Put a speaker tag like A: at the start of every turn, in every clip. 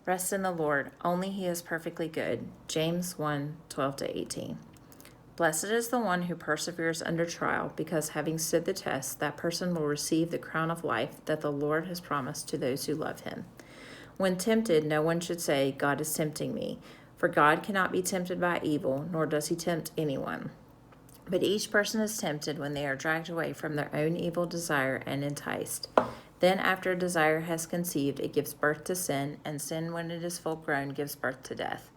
A: Rest in the Lord, only he is perfectly good. James 1:12-18. Blessed is the one who perseveres under trial, because having stood the test, that person will receive the crown of life that the Lord has promised to those who love him. When tempted, no one should say, God is tempting me, for God cannot be tempted by evil, nor does he tempt anyone. But each person is tempted when they are dragged away from their own evil desire and enticed. Then after desire has conceived, it gives birth to sin, and sin, when it is full grown, gives birth to death.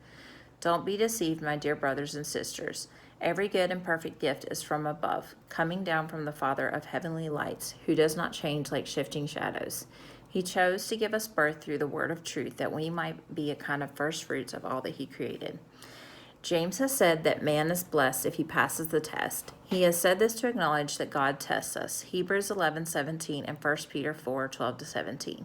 A: Don't be deceived, my dear brothers and sisters. Every good and perfect gift is from above, coming down from the Father of heavenly lights, who does not change like shifting shadows. He chose to give us birth through the word of truth, that we might be a kind of first fruits of all that he created. James has said that man is blessed if he passes the test. He has said this to acknowledge that God tests us. Hebrews 11:17 and 1 Peter 4:12-17.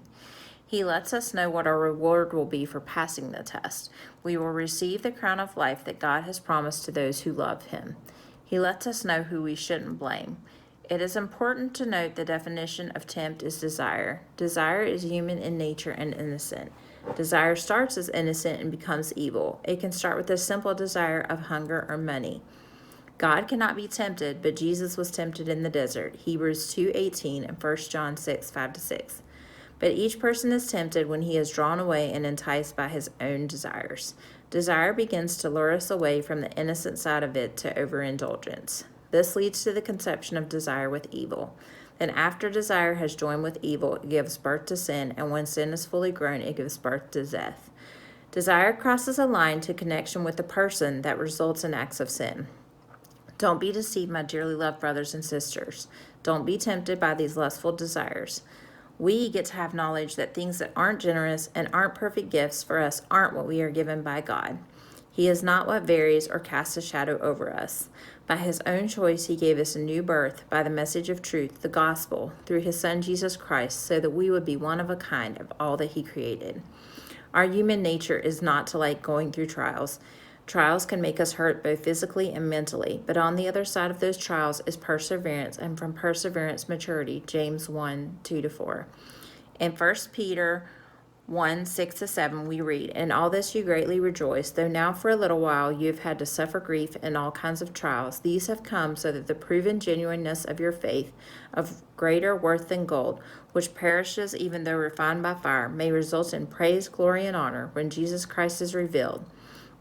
A: He lets us know what our reward will be for passing the test. We will receive the crown of life that God has promised to those who love him. He lets us know who we shouldn't blame. It is important to note the definition of tempt is desire. Desire is human in nature and innocent. Desire starts as innocent and becomes evil. It can start with a simple desire of hunger or money. God cannot be tempted, but Jesus was tempted in the desert. Hebrews 2:18 and 1 John 6:5-6. But each person is tempted when he is drawn away and enticed by his own desires. Desire begins to lure us away from the innocent side of it to overindulgence. This leads to the conception of desire with evil. Then after desire has joined with evil, it gives birth to sin, and when sin is fully grown, it gives birth to death. Desire crosses a line to connection with the person that results in acts of sin. Don't be deceived, my dearly loved brothers and sisters. Don't be tempted by these lustful desires. We get to have knowledge that things that aren't generous and aren't perfect gifts for us aren't what we are given by God. He is not what varies or casts a shadow over us. By his own choice, he gave us a new birth by the message of truth, the gospel, through his Son Jesus Christ, so that we would be one of a kind of all that he created. Our human nature is not to like going through trials. Trials can make us hurt both physically and mentally, but on the other side of those trials is perseverance, and from perseverance, maturity, James 1:2-4. In 1 Peter 1:6-7, we read, In all this you greatly rejoice, though now for a little while you have had to suffer grief in all kinds of trials. These have come so that the proven genuineness of your faith, of greater worth than gold, which perishes even though refined by fire, may result in praise, glory, and honor when Jesus Christ is revealed.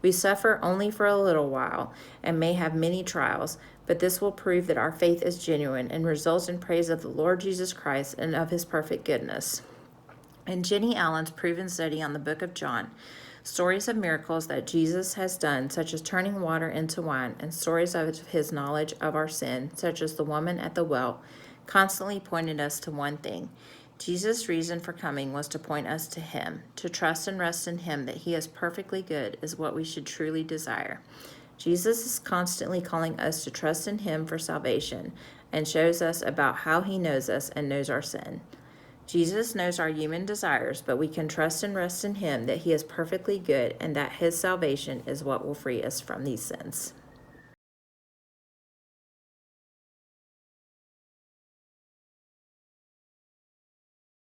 A: We suffer only for a little while and may have many trials, but this will prove that our faith is genuine and results in praise of the Lord Jesus Christ and of his perfect goodness. In Jenny Allen's proven study on the book of John, stories of miracles that Jesus has done, such as turning water into wine, and stories of his knowledge of our sin, such as the woman at the well, constantly pointed us to one thing. Jesus' reason for coming was to point us to him. To trust and rest in him that he is perfectly good is what we should truly desire. Jesus is constantly calling us to trust in him for salvation and shows us about how he knows us and knows our sin. Jesus knows our human desires, but we can trust and rest in him that he is perfectly good and that his salvation is what will free us from these sins.